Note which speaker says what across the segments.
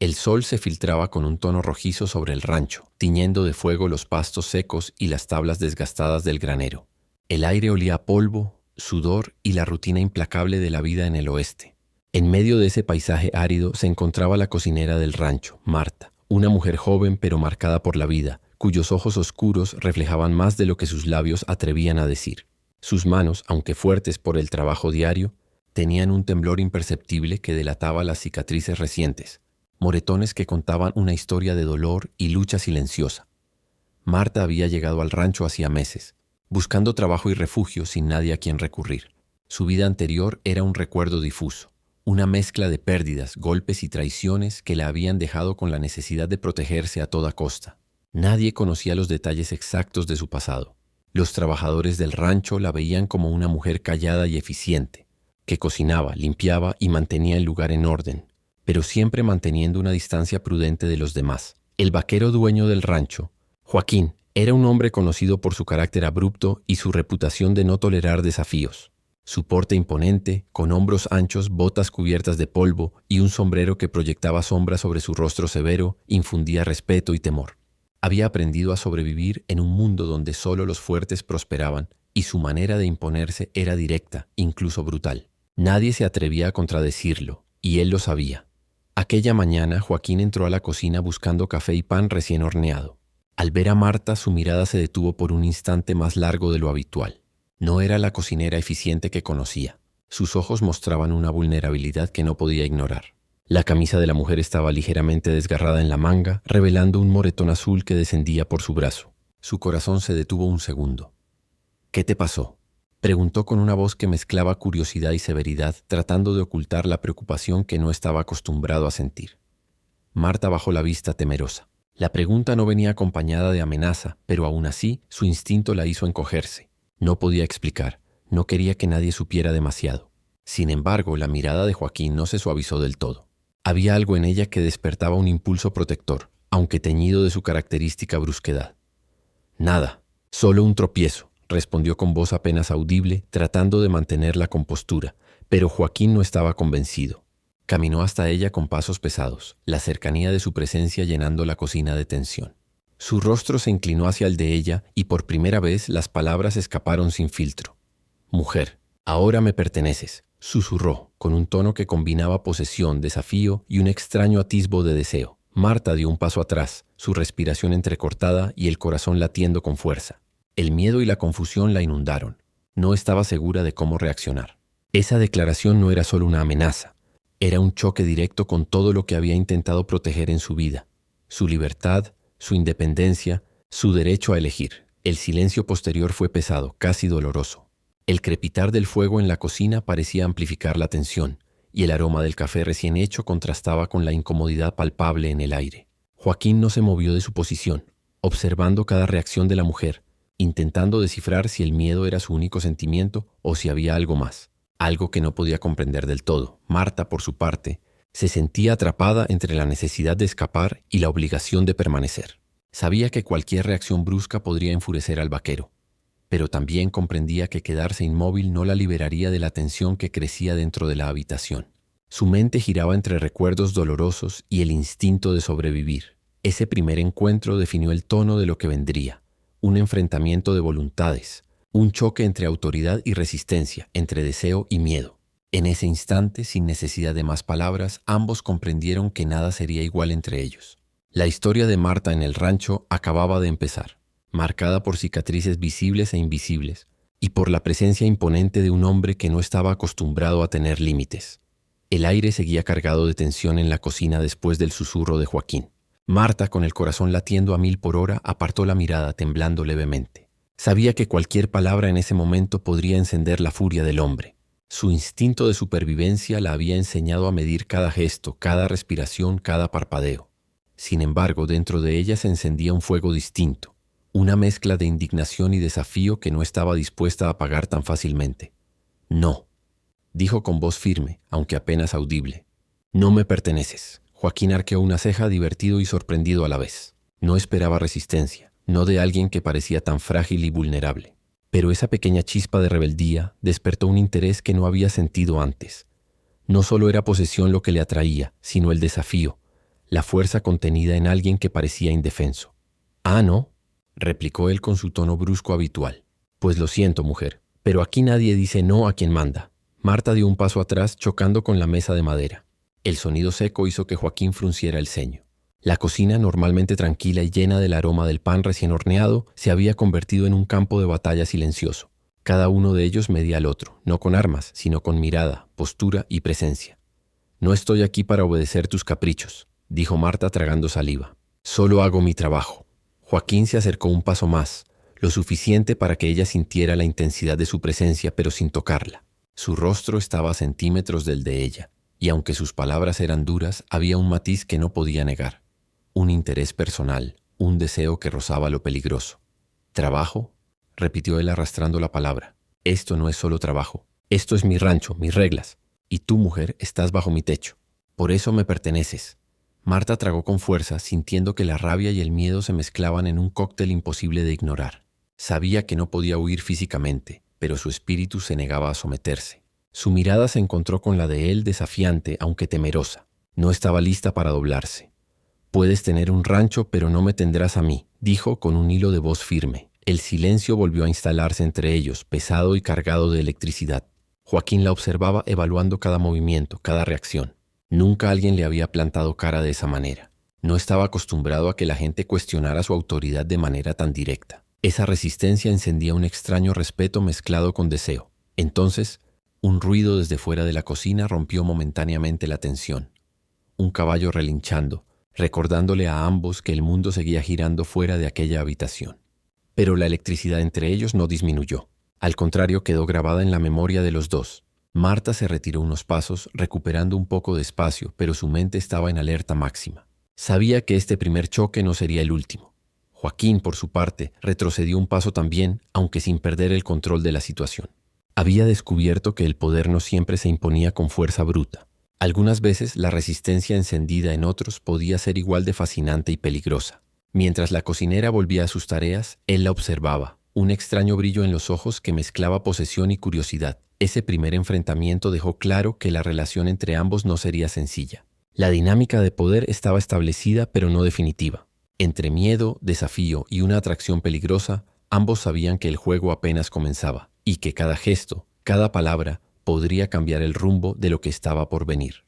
Speaker 1: El sol se filtraba con un tono rojizo sobre el rancho, tiñendo de fuego los pastos secos y las tablas desgastadas del granero. El aire olía a polvo, sudor y la rutina implacable de la vida en el oeste. En medio de ese paisaje árido se encontraba la cocinera del rancho, Marta, una mujer joven pero marcada por la vida, cuyos ojos oscuros reflejaban más de lo que sus labios atrevían a decir. Sus manos, aunque fuertes por el trabajo diario, tenían un temblor imperceptible que delataba las cicatrices recientes, moretones que contaban una historia de dolor y lucha silenciosa. Marta había llegado al rancho hacía meses, buscando trabajo y refugio sin nadie a quien recurrir. Su vida anterior era un recuerdo difuso, una mezcla de pérdidas, golpes y traiciones que la habían dejado con la necesidad de protegerse a toda costa. Nadie conocía los detalles exactos de su pasado. Los trabajadores del rancho la veían como una mujer callada y eficiente, que cocinaba, limpiaba y mantenía el lugar en orden, pero siempre manteniendo una distancia prudente de los demás. El vaquero dueño del rancho, Joaquín, era un hombre conocido por su carácter abrupto y su reputación de no tolerar desafíos. Su porte imponente, con hombros anchos, botas cubiertas de polvo y un sombrero que proyectaba sombra sobre su rostro severo, infundía respeto y temor. Había aprendido a sobrevivir en un mundo donde solo los fuertes prosperaban y su manera de imponerse era directa, incluso brutal. Nadie se atrevía a contradecirlo, y él lo sabía. Aquella mañana Joaquín entró a la cocina buscando café y pan recién horneado. Al ver a Marta, su mirada se detuvo por un instante más largo de lo habitual. No era la cocinera eficiente que conocía. Sus ojos mostraban una vulnerabilidad que no podía ignorar. La camisa de la mujer estaba ligeramente desgarrada en la manga, revelando un moretón azul que descendía por su brazo. Su corazón se detuvo un segundo. «¿Qué te pasó?», preguntó con una voz que mezclaba curiosidad y severidad, tratando de ocultar la preocupación que no estaba acostumbrado a sentir. Marta bajó la vista temerosa. La pregunta no venía acompañada de amenaza, pero aún así su instinto la hizo encogerse. No podía explicar, no quería que nadie supiera demasiado. Sin embargo, la mirada de Joaquín no se suavizó del todo. Había algo en ella que despertaba un impulso protector, aunque teñido de su característica brusquedad. «Nada, solo un tropiezo», respondió con voz apenas audible, tratando de mantener la compostura, pero Joaquín no estaba convencido. Caminó hasta ella con pasos pesados, la cercanía de su presencia llenando la cocina de tensión. Su rostro se inclinó hacia el de ella y por primera vez las palabras escaparon sin filtro. «Mujer, ahora me perteneces», susurró, con un tono que combinaba posesión, desafío y un extraño atisbo de deseo. Marta dio un paso atrás, su respiración entrecortada y el corazón latiendo con fuerza. El miedo y la confusión la inundaron. No estaba segura de cómo reaccionar. Esa declaración no era solo una amenaza, era un choque directo con todo lo que había intentado proteger en su vida. Su libertad, su independencia, su derecho a elegir. El silencio posterior fue pesado, casi doloroso. El crepitar del fuego en la cocina parecía amplificar la tensión, y el aroma del café recién hecho contrastaba con la incomodidad palpable en el aire. Joaquín no se movió de su posición, observando cada reacción de la mujer, intentando descifrar si el miedo era su único sentimiento o si había algo más, algo que no podía comprender del todo. Marta, por su parte, se sentía atrapada entre la necesidad de escapar y la obligación de permanecer. Sabía que cualquier reacción brusca podría enfurecer al vaquero, pero también comprendía que quedarse inmóvil no la liberaría de la tensión que crecía dentro de la habitación. Su mente giraba entre recuerdos dolorosos y el instinto de sobrevivir. Ese primer encuentro definió el tono de lo que vendría. Un enfrentamiento de voluntades, un choque entre autoridad y resistencia, entre deseo y miedo. En ese instante, sin necesidad de más palabras, ambos comprendieron que nada sería igual entre ellos. La historia de Marta en el rancho acababa de empezar, marcada por cicatrices visibles e invisibles, y por la presencia imponente de un hombre que no estaba acostumbrado a tener límites. El aire seguía cargado de tensión en la cocina después del susurro de Joaquín. Marta, con el corazón latiendo a 1000 por hora, apartó la mirada, temblando levemente. Sabía que cualquier palabra en ese momento podría encender la furia del hombre. Su instinto de supervivencia la había enseñado a medir cada gesto, cada respiración, cada parpadeo. Sin embargo, dentro de ella se encendía un fuego distinto, una mezcla de indignación y desafío que no estaba dispuesta a apagar tan fácilmente. «No», dijo con voz firme, aunque apenas audible. «No me perteneces». Joaquín arqueó una ceja, divertido y sorprendido a la vez. No esperaba resistencia, no de alguien que parecía tan frágil y vulnerable. Pero esa pequeña chispa de rebeldía despertó un interés que no había sentido antes. No solo era posesión lo que le atraía, sino el desafío, la fuerza contenida en alguien que parecía indefenso. «Ah, ¿no?», replicó él con su tono brusco habitual. «Pues lo siento, mujer, pero aquí nadie dice no a quien manda». Marta dio un paso atrás, chocando con la mesa de madera. El sonido seco hizo que Joaquín frunciera el ceño. La cocina, normalmente tranquila y llena del aroma del pan recién horneado, se había convertido en un campo de batalla silencioso. Cada uno de ellos medía al otro, no con armas, sino con mirada, postura y presencia. «No estoy aquí para obedecer tus caprichos», dijo Marta tragando saliva. «Solo hago mi trabajo». Joaquín se acercó un paso más, lo suficiente para que ella sintiera la intensidad de su presencia, pero sin tocarla. Su rostro estaba a centímetros del de ella, y aunque sus palabras eran duras, había un matiz que no podía negar. Un interés personal, un deseo que rozaba lo peligroso. «¿Trabajo?», repitió él arrastrando la palabra. «Esto no es solo trabajo. Esto es mi rancho, mis reglas. Y tú, mujer, estás bajo mi techo. Por eso me perteneces». Marta tragó con fuerza, sintiendo que la rabia y el miedo se mezclaban en un cóctel imposible de ignorar. Sabía que no podía huir físicamente, pero su espíritu se negaba a someterse. Su mirada se encontró con la de él desafiante, aunque temerosa. No estaba lista para doblarse. «Puedes tener un rancho, pero no me tendrás a mí», dijo con un hilo de voz firme. El silencio volvió a instalarse entre ellos, pesado y cargado de electricidad. Joaquín la observaba evaluando cada movimiento, cada reacción. Nunca alguien le había plantado cara de esa manera. No estaba acostumbrado a que la gente cuestionara su autoridad de manera tan directa. Esa resistencia encendía un extraño respeto mezclado con deseo. Entonces, un ruido desde fuera de la cocina rompió momentáneamente la tensión. Un caballo relinchando, recordándole a ambos que el mundo seguía girando fuera de aquella habitación. Pero la electricidad entre ellos no disminuyó. Al contrario, quedó grabada en la memoria de los dos. Marta se retiró unos pasos, recuperando un poco de espacio, pero su mente estaba en alerta máxima. Sabía que este primer choque no sería el último. Joaquín, por su parte, retrocedió un paso también, aunque sin perder el control de la situación. Había descubierto que el poder no siempre se imponía con fuerza bruta. Algunas veces la resistencia encendida en otros podía ser igual de fascinante y peligrosa. Mientras la cocinera volvía a sus tareas, él la observaba, un extraño brillo en los ojos que mezclaba posesión y curiosidad. Ese primer enfrentamiento dejó claro que la relación entre ambos no sería sencilla. La dinámica de poder estaba establecida, pero no definitiva. Entre miedo, desafío y una atracción peligrosa, ambos sabían que el juego apenas comenzaba y que cada gesto, cada palabra, podría cambiar el rumbo de lo que estaba por venir.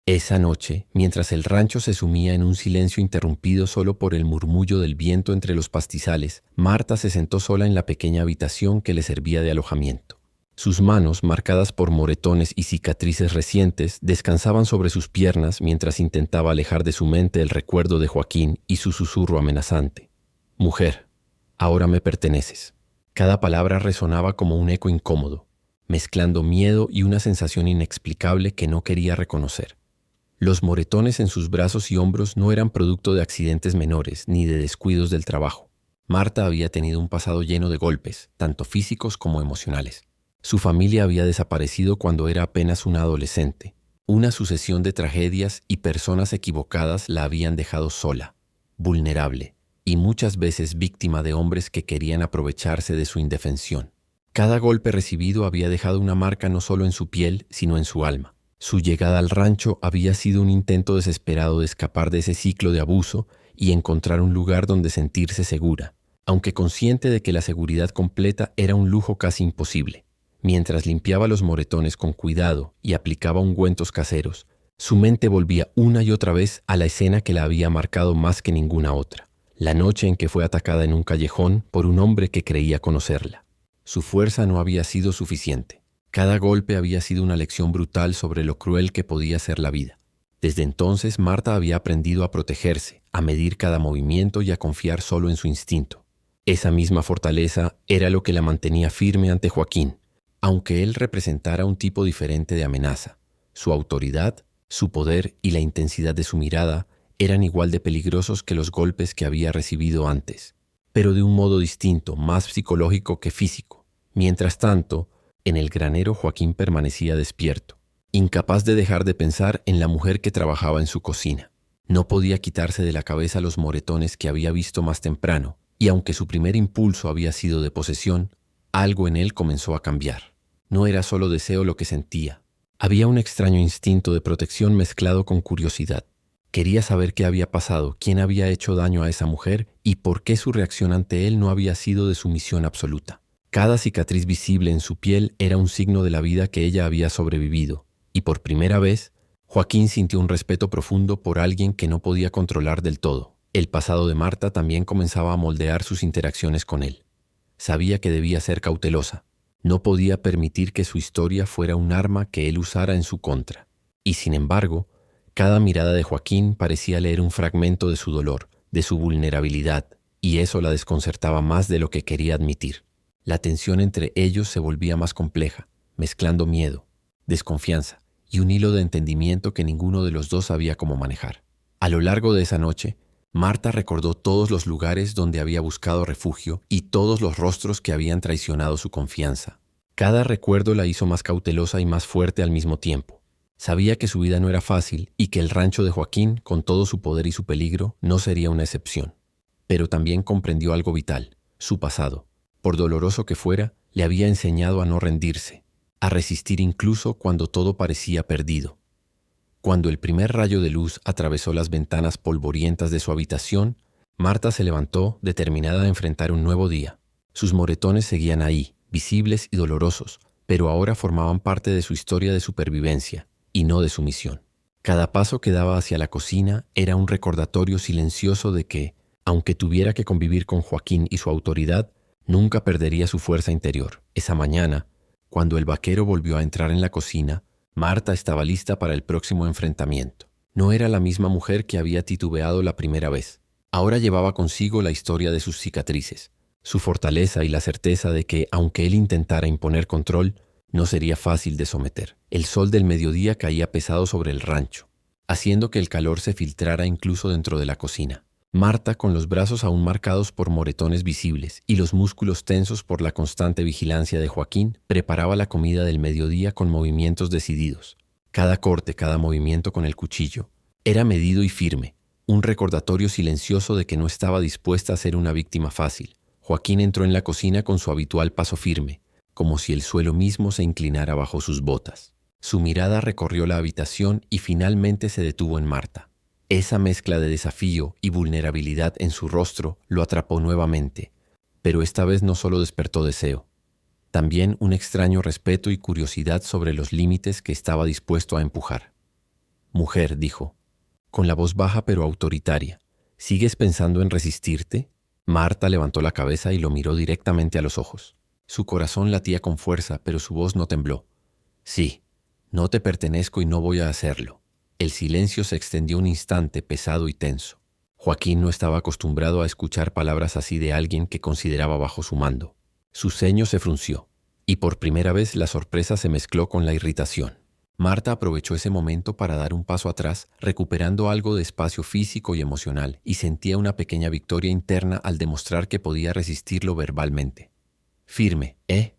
Speaker 1: Esa noche, mientras el rancho se sumía en un silencio interrumpido solo por el murmullo del viento entre los pastizales, Marta se sentó sola en la pequeña habitación que le servía de alojamiento. Sus manos, marcadas por moretones y cicatrices recientes, descansaban sobre sus piernas mientras intentaba alejar de su mente el recuerdo de Joaquín y su susurro amenazante. «Mujer, ahora me perteneces». Cada palabra resonaba como un eco incómodo, mezclando miedo y una sensación inexplicable que no quería reconocer. Los moretones en sus brazos y hombros no eran producto de accidentes menores ni de descuidos del trabajo. Marta había tenido un pasado lleno de golpes, tanto físicos como emocionales. Su familia había desaparecido cuando era apenas una adolescente. Una sucesión de tragedias y personas equivocadas la habían dejado sola, vulnerable y muchas veces víctima de hombres que querían aprovecharse de su indefensión. Cada golpe recibido había dejado una marca no solo en su piel, sino en su alma. Su llegada al rancho había sido un intento desesperado de escapar de ese ciclo de abuso y encontrar un lugar donde sentirse segura, aunque consciente de que la seguridad completa era un lujo casi imposible. Mientras limpiaba los moretones con cuidado y aplicaba ungüentos caseros, su mente volvía una y otra vez a la escena que la había marcado más que ninguna otra, la noche en que fue atacada en un callejón por un hombre que creía conocerla. Su fuerza no había sido suficiente. Cada golpe había sido una lección brutal sobre lo cruel que podía ser la vida. Desde entonces, Marta había aprendido a protegerse, a medir cada movimiento y a confiar solo en su instinto. Esa misma fortaleza era lo que la mantenía firme ante Joaquín, aunque él representara un tipo diferente de amenaza. Su autoridad, su poder y la intensidad de su mirada eran igual de peligrosos que los golpes que había recibido antes, pero de un modo distinto, más psicológico que físico. Mientras tanto, en el granero Joaquín permanecía despierto, incapaz de dejar de pensar en la mujer que trabajaba en su cocina. No podía quitarse de la cabeza los moretones que había visto más temprano, y aunque su primer impulso había sido de posesión, algo en él comenzó a cambiar. No era solo deseo lo que sentía. Había un extraño instinto de protección mezclado con curiosidad. Quería saber qué había pasado, quién había hecho daño a esa mujer y por qué su reacción ante él no había sido de sumisión absoluta. Cada cicatriz visible en su piel era un signo de la vida que ella había sobrevivido, y por primera vez, Joaquín sintió un respeto profundo por alguien que no podía controlar del todo. El pasado de Marta también comenzaba a moldear sus interacciones con él. Sabía que debía ser cautelosa. No podía permitir que su historia fuera un arma que él usara en su contra. Y sin embargo, cada mirada de Joaquín parecía leer un fragmento de su dolor, de su vulnerabilidad, y eso la desconcertaba más de lo que quería admitir. La tensión entre ellos se volvía más compleja, mezclando miedo, desconfianza y un hilo de entendimiento que ninguno de los dos sabía cómo manejar. A lo largo de esa noche, Marta recordó todos los lugares donde había buscado refugio y todos los rostros que habían traicionado su confianza. Cada recuerdo la hizo más cautelosa y más fuerte al mismo tiempo. Sabía que su vida no era fácil y que el rancho de Joaquín, con todo su poder y su peligro, no sería una excepción. Pero también comprendió algo vital: su pasado, por doloroso que fuera, le había enseñado a no rendirse, a resistir incluso cuando todo parecía perdido. Cuando el primer rayo de luz atravesó las ventanas polvorientas de su habitación, Marta se levantó, determinada a enfrentar un nuevo día. Sus moretones seguían ahí, visibles y dolorosos, pero ahora formaban parte de su historia de supervivencia, y no de su misión. Cada paso que daba hacia la cocina era un recordatorio silencioso de que, aunque tuviera que convivir con Joaquín y su autoridad, nunca perdería su fuerza interior. Esa mañana, cuando el vaquero volvió a entrar en la cocina, Marta estaba lista para el próximo enfrentamiento. No era la misma mujer que había titubeado la primera vez. Ahora llevaba consigo la historia de sus cicatrices, su fortaleza y la certeza de que, aunque él intentara imponer control, no sería fácil de someter. El sol del mediodía caía pesado sobre el rancho, haciendo que el calor se filtrara incluso dentro de la cocina. Marta, con los brazos aún marcados por moretones visibles y los músculos tensos por la constante vigilancia de Joaquín, preparaba la comida del mediodía con movimientos decididos. Cada corte, cada movimiento con el cuchillo, era medido y firme, un recordatorio silencioso de que no estaba dispuesta a ser una víctima fácil. Joaquín entró en la cocina con su habitual paso firme, como si el suelo mismo se inclinara bajo sus botas. Su mirada recorrió la habitación y finalmente se detuvo en Marta. Esa mezcla de desafío y vulnerabilidad en su rostro lo atrapó nuevamente, pero esta vez no solo despertó deseo, también un extraño respeto y curiosidad sobre los límites que estaba dispuesto a empujar. «Mujer», dijo, con la voz baja pero autoritaria, «¿sigues pensando en resistirte?» Marta levantó la cabeza y lo miró directamente a los ojos. Su corazón latía con fuerza, pero su voz no tembló. «Sí, no te pertenezco y no voy a hacerlo». El silencio se extendió un instante, pesado y tenso. Joaquín no estaba acostumbrado a escuchar palabras así de alguien que consideraba bajo su mando. Su ceño se frunció, y por primera vez la sorpresa se mezcló con la irritación. Marta aprovechó ese momento para dar un paso atrás, recuperando algo de espacio físico y emocional, y sentía una pequeña victoria interna al demostrar que podía resistirlo verbalmente. «Firme, ¿eh?»,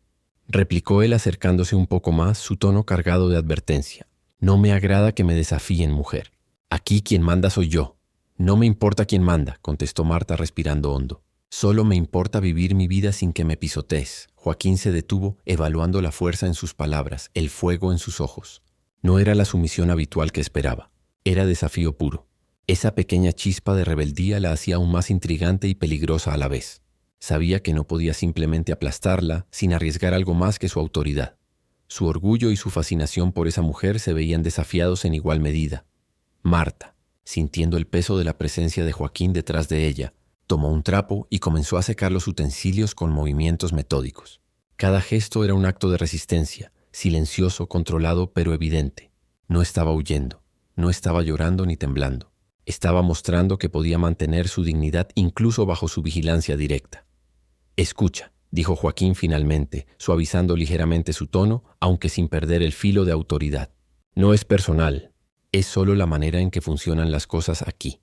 Speaker 1: replicó él acercándose un poco más, su tono cargado de advertencia. «No me agrada que me desafíen, mujer. Aquí quien manda soy yo». «No me importa quién manda», contestó Marta respirando hondo. «Solo me importa vivir mi vida sin que me pisotees». Joaquín se detuvo, evaluando la fuerza en sus palabras, el fuego en sus ojos. No era la sumisión habitual que esperaba. Era desafío puro. Esa pequeña chispa de rebeldía la hacía aún más intrigante y peligrosa a la vez. Sabía que no podía simplemente aplastarla sin arriesgar algo más que su autoridad. Su orgullo y su fascinación por esa mujer se veían desafiados en igual medida. Marta, sintiendo el peso de la presencia de Joaquín detrás de ella, tomó un trapo y comenzó a secar los utensilios con movimientos metódicos. Cada gesto era un acto de resistencia, silencioso, controlado, pero evidente. No estaba huyendo, no estaba llorando ni temblando. Estaba mostrando que podía mantener su dignidad incluso bajo su vigilancia directa. «Escucha», dijo Joaquín finalmente, suavizando ligeramente su tono, aunque sin perder el filo de autoridad. «No es personal, es solo la manera en que funcionan las cosas aquí».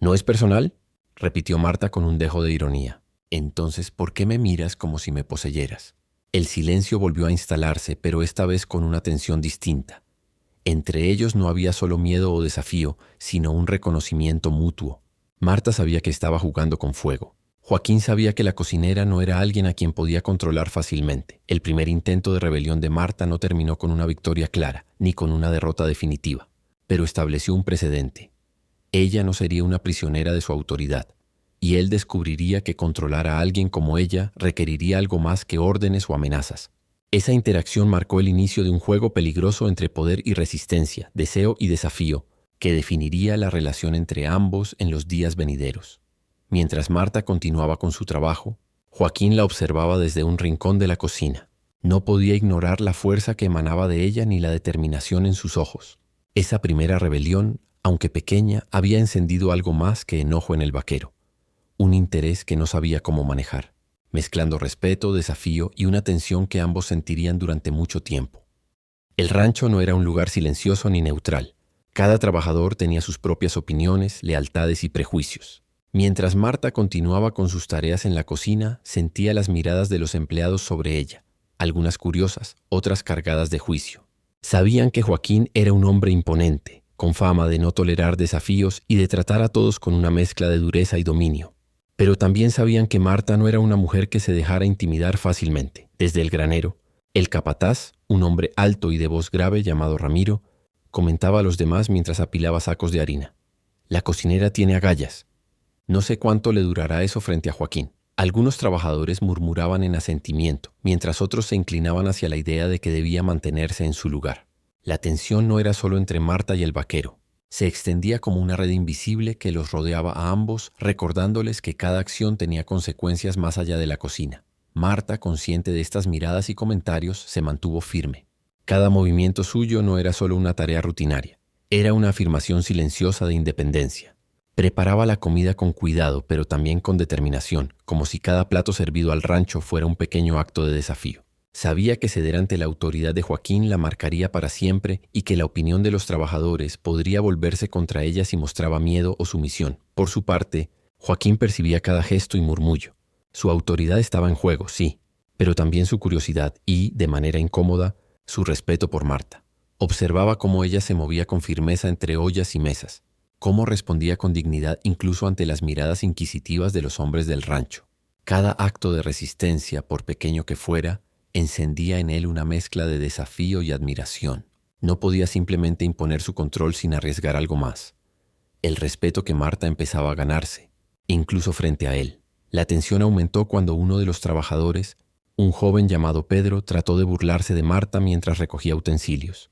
Speaker 1: «¿No es personal?», repitió Marta con un dejo de ironía. «Entonces, ¿por qué me miras como si me poseyeras?». El silencio volvió a instalarse, pero esta vez con una tensión distinta. Entre ellos no había solo miedo o desafío, sino un reconocimiento mutuo. Marta sabía que estaba jugando con fuego. Joaquín sabía que la cocinera no era alguien a quien podía controlar fácilmente. El primer intento de rebelión de Marta no terminó con una victoria clara, ni con una derrota definitiva, pero estableció un precedente. Ella no sería una prisionera de su autoridad, y él descubriría que controlar a alguien como ella requeriría algo más que órdenes o amenazas. Esa interacción marcó el inicio de un juego peligroso entre poder y resistencia, deseo y desafío, que definiría la relación entre ambos en los días venideros. Mientras Marta continuaba con su trabajo, Joaquín la observaba desde un rincón de la cocina. No podía ignorar la fuerza que emanaba de ella ni la determinación en sus ojos. Esa primera rebelión, aunque pequeña, había encendido algo más que enojo en el vaquero, un interés que no sabía cómo manejar, mezclando respeto, desafío y una tensión que ambos sentirían durante mucho tiempo. El rancho no era un lugar silencioso ni neutral. Cada trabajador tenía sus propias opiniones, lealtades y prejuicios. Mientras Marta continuaba con sus tareas en la cocina, sentía las miradas de los empleados sobre ella, algunas curiosas, otras cargadas de juicio. Sabían que Joaquín era un hombre imponente, con fama de no tolerar desafíos y de tratar a todos con una mezcla de dureza y dominio. Pero también sabían que Marta no era una mujer que se dejara intimidar fácilmente. Desde el granero, el capataz, un hombre alto y de voz grave llamado Ramiro, comentaba a los demás mientras apilaba sacos de harina. La cocinera tiene agallas. No sé cuánto le durará eso frente a Joaquín. Algunos trabajadores murmuraban en asentimiento, mientras otros se inclinaban hacia la idea de que debía mantenerse en su lugar. La tensión no era solo entre Marta y el vaquero. Se extendía como una red invisible que los rodeaba a ambos, recordándoles que cada acción tenía consecuencias más allá de la cocina. Marta, consciente de estas miradas y comentarios, se mantuvo firme. Cada movimiento suyo no era solo una tarea rutinaria, era una afirmación silenciosa de independencia. Preparaba la comida con cuidado, pero también con determinación, como si cada plato servido al rancho fuera un pequeño acto de desafío. Sabía que ceder ante la autoridad de Joaquín la marcaría para siempre y que la opinión de los trabajadores podría volverse contra ella si mostraba miedo o sumisión. Por su parte, Joaquín percibía cada gesto y murmullo. Su autoridad estaba en juego, sí, pero también su curiosidad y, de manera incómoda, su respeto por Marta. Observaba cómo ella se movía con firmeza entre ollas y mesas, cómo respondía con dignidad incluso ante las miradas inquisitivas de los hombres del rancho. Cada acto de resistencia, por pequeño que fuera, encendía en él una mezcla de desafío y admiración. No podía simplemente imponer su control sin arriesgar algo más. El respeto que Marta empezaba a ganarse, incluso frente a él. La tensión aumentó cuando uno de los trabajadores, un joven llamado Pedro, trató de burlarse de Marta mientras recogía utensilios.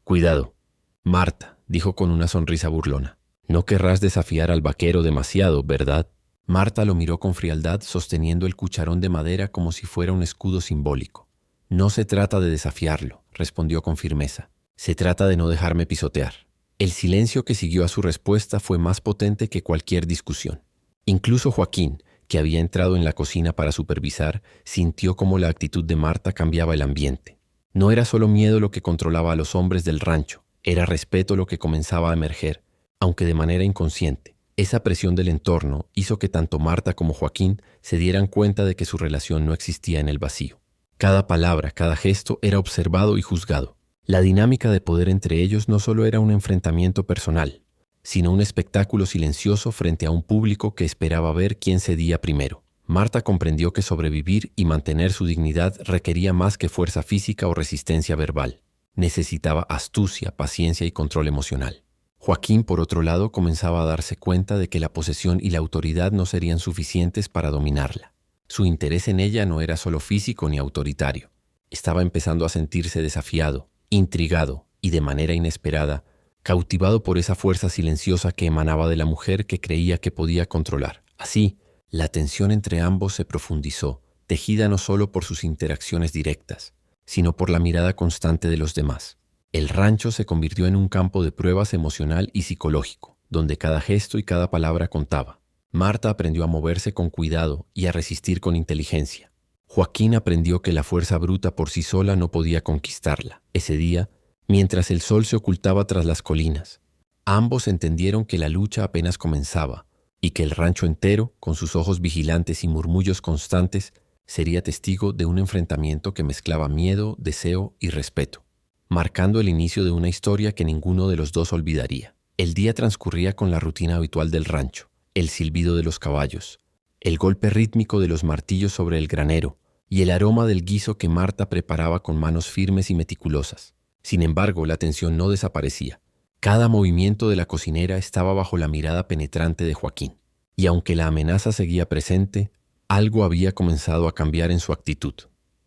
Speaker 1: «Cuidado, Marta», dijo con una sonrisa burlona. «No querrás desafiar al vaquero demasiado, ¿verdad?» Marta lo miró con frialdad, sosteniendo el cucharón de madera como si fuera un escudo simbólico. «No se trata de desafiarlo», respondió con firmeza. «Se trata de no dejarme pisotear». El silencio que siguió a su respuesta fue más potente que cualquier discusión. Incluso Joaquín, que había entrado en la cocina para supervisar, sintió cómo la actitud de Marta cambiaba el ambiente. No era solo miedo lo que controlaba a los hombres del rancho, era respeto lo que comenzaba a emerger, aunque de manera inconsciente. Esa presión del entorno hizo que tanto Marta como Joaquín se dieran cuenta de que su relación no existía en el vacío. Cada palabra, cada gesto era observado y juzgado. La dinámica de poder entre ellos no solo era un enfrentamiento personal, sino un espectáculo silencioso frente a un público que esperaba ver quién cedía primero. Marta comprendió que sobrevivir y mantener su dignidad requería más que fuerza física o resistencia verbal. Necesitaba astucia, paciencia y control emocional. Joaquín, por otro lado, comenzaba a darse cuenta de que la posesión y la autoridad no serían suficientes para dominarla. Su interés en ella no era solo físico ni autoritario. Estaba empezando a sentirse desafiado, intrigado y, de manera inesperada, cautivado por esa fuerza silenciosa que emanaba de la mujer que creía que podía controlar. Así, la tensión entre ambos se profundizó, tejida no solo por sus interacciones directas, sino por la mirada constante de los demás. El rancho se convirtió en un campo de pruebas emocional y psicológico, donde cada gesto y cada palabra contaba. Marta aprendió a moverse con cuidado y a resistir con inteligencia. Joaquín aprendió que la fuerza bruta por sí sola no podía conquistarla. Ese día, mientras el sol se ocultaba tras las colinas, ambos entendieron que la lucha apenas comenzaba y que el rancho entero, con sus ojos vigilantes y murmullos constantes, sería testigo de un enfrentamiento que mezclaba miedo, deseo y respeto, marcando el inicio de una historia que ninguno de los dos olvidaría. El día transcurría con la rutina habitual del rancho, el silbido de los caballos, el golpe rítmico de los martillos sobre el granero y el aroma del guiso que Marta preparaba con manos firmes y meticulosas. Sin embargo, la tensión no desaparecía. Cada movimiento de la cocinera estaba bajo la mirada penetrante de Joaquín, y aunque la amenaza seguía presente, algo había comenzado a cambiar en su actitud.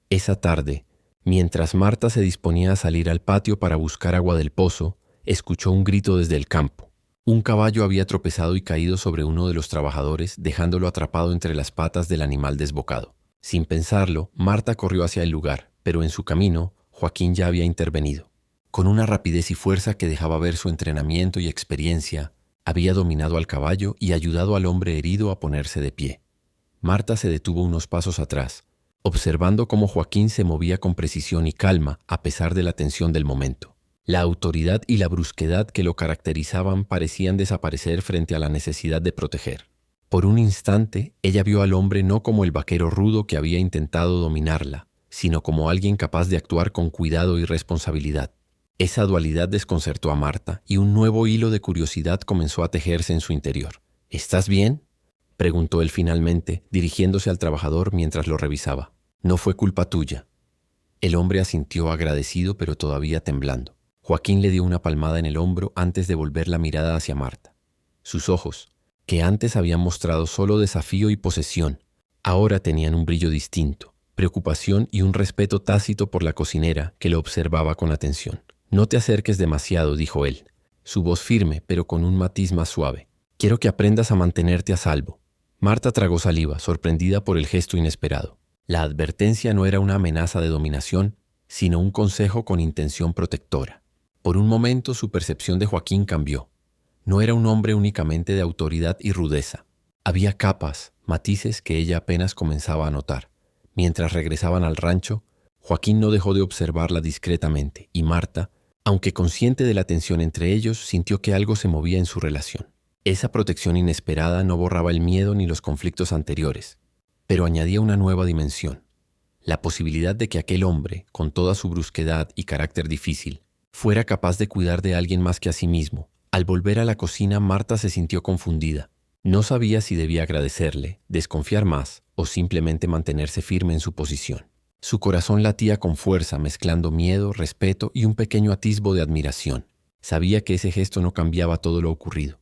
Speaker 1: Esa tarde, mientras Marta se disponía a salir al patio para buscar agua del pozo, escuchó un grito desde el campo. Un caballo había tropezado y caído sobre uno de los trabajadores, dejándolo atrapado entre las patas del animal desbocado. Sin pensarlo, Marta corrió hacia el lugar, pero en su camino, Joaquín ya había intervenido. Con una rapidez y fuerza que dejaba ver su entrenamiento y experiencia, había dominado al caballo y ayudado al hombre herido a ponerse de pie. Marta se detuvo unos pasos atrás, observando cómo Joaquín se movía con precisión y calma a pesar de la tensión del momento. La autoridad y la brusquedad que lo caracterizaban parecían desaparecer frente a la necesidad de proteger. Por un instante, ella vio al hombre no como el vaquero rudo que había intentado dominarla, sino como alguien capaz de actuar con cuidado y responsabilidad. Esa dualidad desconcertó a Marta y un nuevo hilo de curiosidad comenzó a tejerse en su interior. «¿Estás bien?», preguntó él finalmente, dirigiéndose al trabajador mientras lo revisaba. «No fue culpa tuya». El hombre asintió agradecido pero todavía temblando. Joaquín le dio una palmada en el hombro antes de volver la mirada hacia Marta. Sus ojos, que antes habían mostrado solo desafío y posesión, ahora tenían un brillo distinto, preocupación y un respeto tácito por la cocinera que lo observaba con atención. «No te acerques demasiado», dijo él, su voz firme pero con un matiz más suave. «Quiero que aprendas a mantenerte a salvo». Marta tragó saliva, sorprendida por el gesto inesperado. La advertencia no era una amenaza de dominación, sino un consejo con intención protectora. Por un momento su percepción de Joaquín cambió. No era un hombre únicamente de autoridad y rudeza. Había capas, matices que ella apenas comenzaba a notar. Mientras regresaban al rancho, Joaquín no dejó de observarla discretamente y Marta, aunque consciente de la tensión entre ellos, sintió que algo se movía en su relación. Esa protección inesperada no borraba el miedo ni los conflictos anteriores, pero añadía una nueva dimensión. La posibilidad de que aquel hombre, con toda su brusquedad y carácter difícil, fuera capaz de cuidar de alguien más que a sí mismo. Al volver a la cocina, Marta se sintió confundida. No sabía si debía agradecerle, desconfiar más o simplemente mantenerse firme en su posición. Su corazón latía con fuerza, mezclando miedo, respeto y un pequeño atisbo de admiración. Sabía que ese gesto no cambiaba todo lo ocurrido,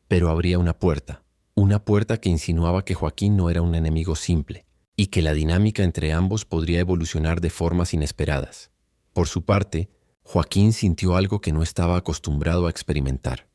Speaker 1: pero abría una puerta que insinuaba que Joaquín no era un enemigo simple y que la dinámica entre ambos podría evolucionar de formas inesperadas. Por su parte, Joaquín sintió algo que no estaba acostumbrado a experimentar.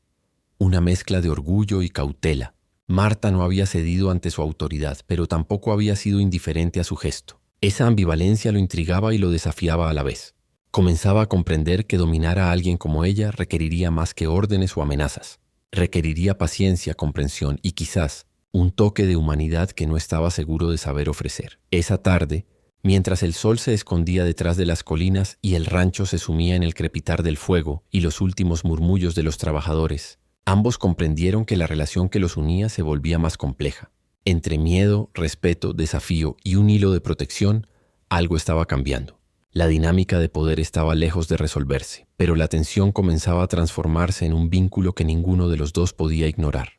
Speaker 1: Una mezcla de orgullo y cautela. Marta no había cedido ante su autoridad, pero tampoco había sido indiferente a su gesto. Esa ambivalencia lo intrigaba y lo desafiaba a la vez. Comenzaba a comprender que dominar a alguien como ella requeriría más que órdenes o amenazas. Requeriría paciencia, comprensión y quizás un toque de humanidad que no estaba seguro de saber ofrecer. Esa tarde, mientras el sol se escondía detrás de las colinas y el rancho se sumía en el crepitar del fuego y los últimos murmullos de los trabajadores, ambos comprendieron que la relación que los unía se volvía más compleja. Entre miedo, respeto, desafío y un hilo de protección, algo estaba cambiando. La dinámica de poder estaba lejos de resolverse, pero la tensión comenzaba a transformarse en un vínculo que ninguno de los dos podía ignorar.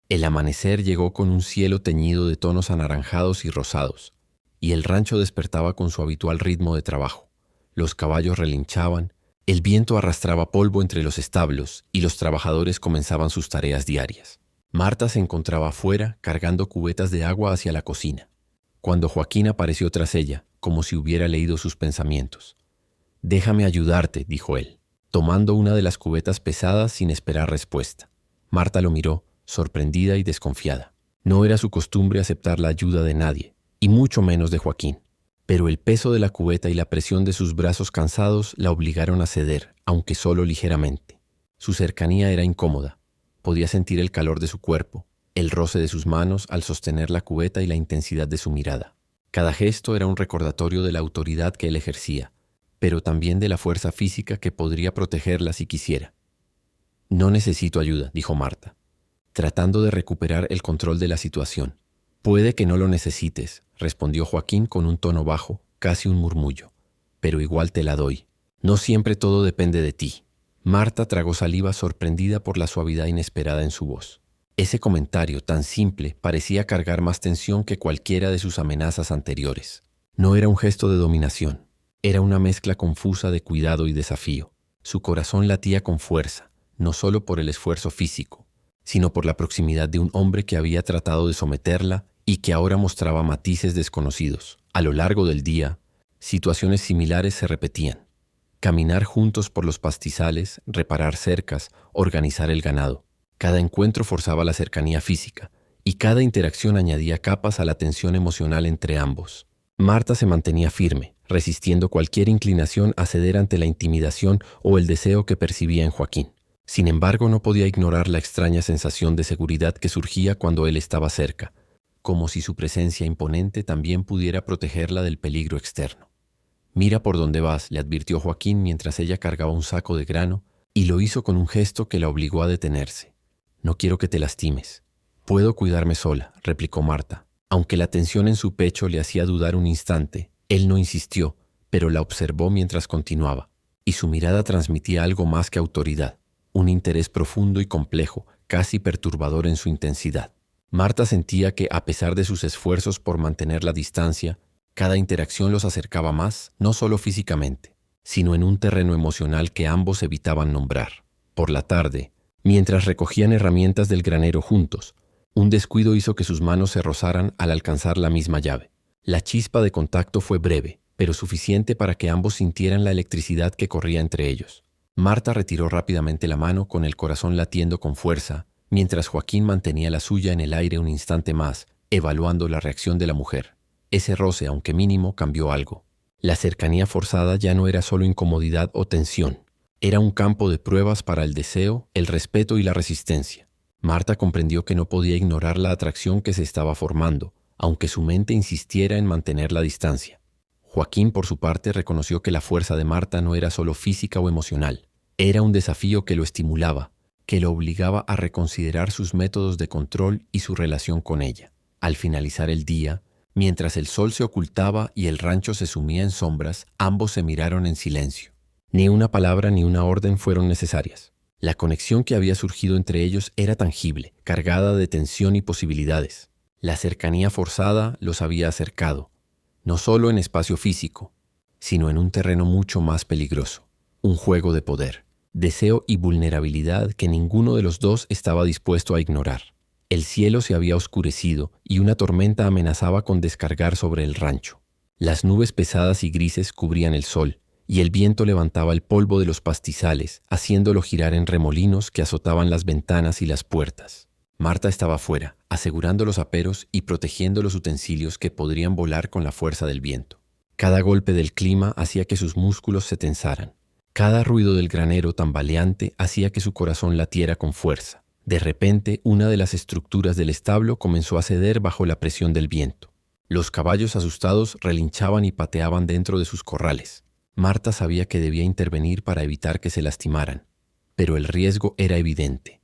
Speaker 1: El amanecer llegó con un cielo teñido de tonos anaranjados y rosados, y el rancho despertaba con su habitual ritmo de trabajo. Los caballos relinchaban, el viento arrastraba polvo entre los establos y los trabajadores comenzaban sus tareas diarias. Marta se encontraba afuera cargando cubetas de agua hacia la cocina, cuando Joaquín apareció tras ella, como si hubiera leído sus pensamientos. «Déjame ayudarte», dijo él, tomando una de las cubetas pesadas sin esperar respuesta. Marta lo miró, sorprendida y desconfiada. No era su costumbre aceptar la ayuda de nadie, y mucho menos de Joaquín. Pero el peso de la cubeta y la presión de sus brazos cansados la obligaron a ceder, aunque solo ligeramente. Su cercanía era incómoda. Podía sentir el calor de su cuerpo, el roce de sus manos al sostener la cubeta y la intensidad de su mirada. Cada gesto era un recordatorio de la autoridad que él ejercía, pero también de la fuerza física que podría protegerla si quisiera. «No necesito ayuda», dijo Marta, tratando de recuperar el control de la situación. «Puede que no lo necesites», respondió Joaquín con un tono bajo, casi un murmullo. «Pero igual te la doy. No siempre todo depende de ti». Marta tragó saliva sorprendida por la suavidad inesperada en su voz. Ese comentario tan simple parecía cargar más tensión que cualquiera de sus amenazas anteriores. No era un gesto de dominación, era una mezcla confusa de cuidado y desafío. Su corazón latía con fuerza, no solo por el esfuerzo físico, sino por la proximidad de un hombre que había tratado de someterla y que ahora mostraba matices desconocidos. A lo largo del día, situaciones similares se repetían. Caminar juntos por los pastizales, reparar cercas, organizar el ganado. Cada encuentro forzaba la cercanía física y cada interacción añadía capas a la tensión emocional entre ambos. Marta se mantenía firme, resistiendo cualquier inclinación a ceder ante la intimidación o el deseo que percibía en Joaquín. Sin embargo, no podía ignorar la extraña sensación de seguridad que surgía cuando él estaba cerca, como si su presencia imponente también pudiera protegerla del peligro externo. «Mira por dónde vas», le advirtió Joaquín mientras ella cargaba un saco de grano, y lo hizo con un gesto que la obligó a detenerse. «No quiero que te lastimes». «Puedo cuidarme sola», replicó Marta. Aunque la tensión en su pecho le hacía dudar un instante, él no insistió, pero la observó mientras continuaba, y su mirada transmitía algo más que autoridad, un interés profundo y complejo, casi perturbador en su intensidad. Marta sentía que, a pesar de sus esfuerzos por mantener la distancia, cada interacción los acercaba más, no solo físicamente, sino en un terreno emocional que ambos evitaban nombrar. Por la tarde, mientras recogían herramientas del granero juntos, un descuido hizo que sus manos se rozaran al alcanzar la misma llave. La chispa de contacto fue breve, pero suficiente para que ambos sintieran la electricidad que corría entre ellos. Marta retiró rápidamente la mano con el corazón latiendo con fuerza, mientras Joaquín mantenía la suya en el aire un instante más, evaluando la reacción de la mujer. Ese roce, aunque mínimo, cambió algo. La cercanía forzada ya no era solo incomodidad o tensión. Era un campo de pruebas para el deseo, el respeto y la resistencia. Marta comprendió que no podía ignorar la atracción que se estaba formando, aunque su mente insistiera en mantener la distancia. Joaquín, por su parte, reconoció que la fuerza de Marta no era solo física o emocional. Era un desafío que lo estimulaba, que lo obligaba a reconsiderar sus métodos de control y su relación con ella. Al finalizar el día, mientras el sol se ocultaba y el rancho se sumía en sombras, ambos se miraron en silencio. Ni una palabra ni una orden fueron necesarias. La conexión que había surgido entre ellos era tangible, cargada de tensión y posibilidades. La cercanía forzada los había acercado, no solo en espacio físico, sino en un terreno mucho más peligroso, un juego de poder, deseo y vulnerabilidad que ninguno de los dos estaba dispuesto a ignorar. El cielo se había oscurecido y una tormenta amenazaba con descargar sobre el rancho. Las nubes pesadas y grises cubrían el sol, y el viento levantaba el polvo de los pastizales, haciéndolo girar en remolinos que azotaban las ventanas y las puertas. Marta estaba fuera, asegurando los aperos y protegiendo los utensilios que podrían volar con la fuerza del viento. Cada golpe del clima hacía que sus músculos se tensaran. Cada ruido del granero tambaleante hacía que su corazón latiera con fuerza. De repente, una de las estructuras del establo comenzó a ceder bajo la presión del viento. Los caballos asustados relinchaban y pateaban dentro de sus corrales. Marta sabía que debía intervenir para evitar que se lastimaran, pero el riesgo era evidente.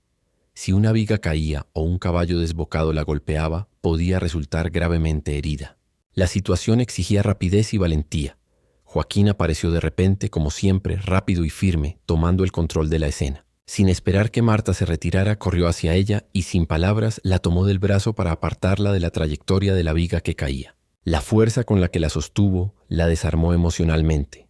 Speaker 1: Si una viga caía o un caballo desbocado la golpeaba, podía resultar gravemente herida. La situación exigía rapidez y valentía. Joaquín apareció de repente, como siempre, rápido y firme, tomando el control de la escena. Sin esperar que Marta se retirara, corrió hacia ella y, sin palabras, la tomó del brazo para apartarla de la trayectoria de la viga que caía. La fuerza con la que la sostuvo la desarmó emocionalmente.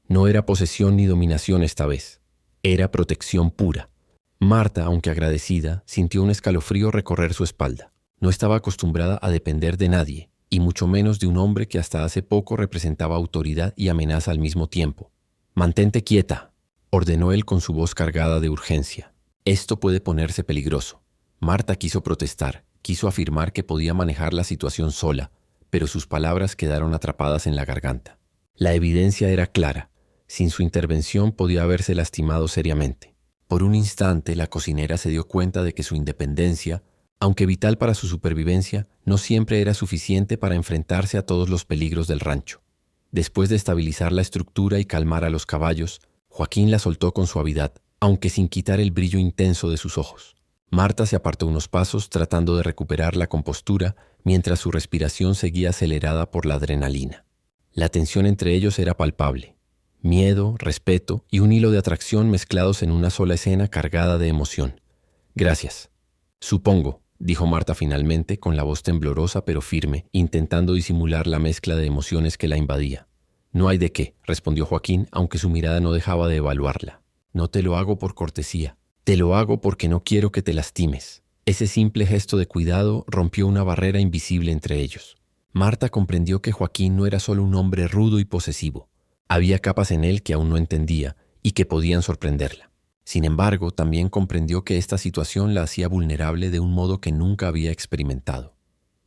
Speaker 1: No era posesión ni dominación esta vez. Era protección pura. Marta, aunque agradecida, sintió un escalofrío recorrer su espalda. No estaba acostumbrada a depender de nadie, y mucho menos de un hombre que hasta hace poco representaba autoridad y amenaza al mismo tiempo. «Mantente quieta», ordenó él con su voz cargada de urgencia. «Esto puede ponerse peligroso». Marta quiso protestar, quiso afirmar que podía manejar la situación sola, pero sus palabras quedaron atrapadas en la garganta. La evidencia era clara. Sin su intervención podía haberse lastimado seriamente. Por un instante, la cocinera se dio cuenta de que su independencia, aunque vital para su supervivencia, no siempre era suficiente para enfrentarse a todos los peligros del rancho. Después de estabilizar la estructura y calmar a los caballos, Joaquín la soltó con suavidad, aunque sin quitar el brillo intenso de sus ojos. Marta se apartó unos pasos tratando de recuperar la compostura mientras su respiración seguía acelerada por la adrenalina. La tensión entre ellos era palpable. Miedo, respeto y un hilo de atracción mezclados en una sola escena cargada de emoción. «Gracias». «Supongo», dijo Marta finalmente, con la voz temblorosa pero firme, intentando disimular la mezcla de emociones que la invadía. «No hay de qué», respondió Joaquín, aunque su mirada no dejaba de evaluarla. «No te lo hago por cortesía. Te lo hago porque no quiero que te lastimes. Ese simple gesto de cuidado rompió una barrera invisible entre ellos. Marta comprendió que Joaquín no era solo un hombre rudo y posesivo. Había capas en él que aún no entendía y que podían sorprenderla. Sin embargo, también comprendió que esta situación la hacía vulnerable de un modo que nunca había experimentado.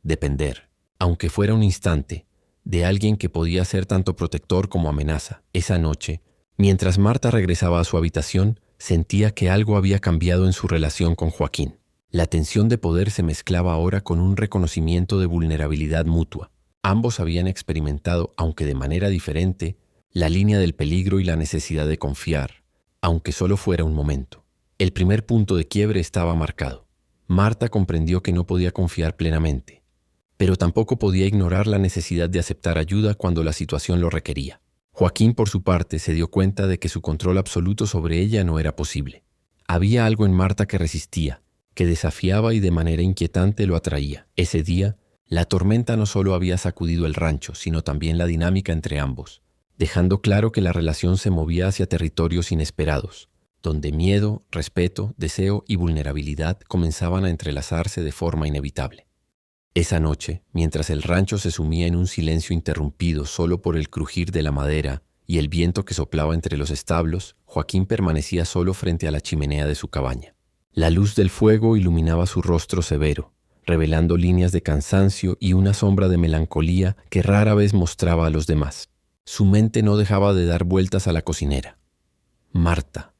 Speaker 1: Depender, aunque fuera un instante, de alguien que podía ser tanto protector como amenaza. Esa noche, mientras Marta regresaba a su habitación, sentía que algo había cambiado en su relación con Joaquín. La tensión de poder se mezclaba ahora con un reconocimiento de vulnerabilidad mutua. Ambos habían experimentado, aunque de manera diferente, la línea del peligro y la necesidad de confiar, aunque solo fuera un momento. El primer punto de quiebre estaba marcado. Marta comprendió que no podía confiar plenamente, pero tampoco podía ignorar la necesidad de aceptar ayuda cuando la situación lo requería. Joaquín, por su parte, se dio cuenta de que su control absoluto sobre ella no era posible. Había algo en Marta que resistía, que desafiaba y de manera inquietante lo atraía. Ese día, la tormenta no solo había sacudido el rancho, sino también la dinámica entre ambos, dejando claro que la relación se movía hacia territorios inesperados, donde miedo, respeto, deseo y vulnerabilidad comenzaban a entrelazarse de forma inevitable. Esa noche, mientras el rancho se sumía en un silencio interrumpido solo por el crujir de la madera y el viento que soplaba entre los establos, Joaquín permanecía solo frente a la chimenea de su cabaña. La luz del fuego iluminaba su rostro severo, revelando líneas de cansancio y una sombra de melancolía que rara vez mostraba a los demás. Su mente no dejaba de dar vueltas a la cocinera. Marta,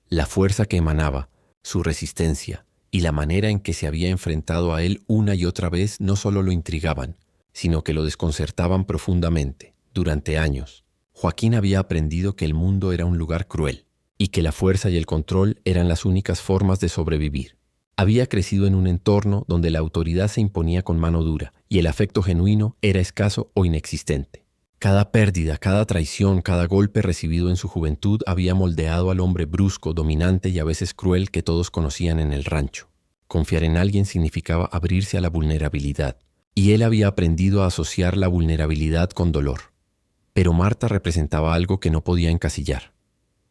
Speaker 1: la fuerza que emanaba, su resistencia y la manera en que se había enfrentado a él una y otra vez no solo lo intrigaban, sino que lo desconcertaban profundamente. Durante años, Joaquín había aprendido que el mundo era un lugar cruel y que la fuerza y el control eran las únicas formas de sobrevivir. Había crecido en un entorno donde la autoridad se imponía con mano dura y el afecto genuino era escaso o inexistente. Cada pérdida, cada traición, cada golpe recibido en su juventud había moldeado al hombre brusco, dominante y a veces cruel que todos conocían en el rancho. Confiar en alguien significaba abrirse a la vulnerabilidad, y él había aprendido a asociar la vulnerabilidad con dolor. Pero Marta representaba algo que no podía encasillar.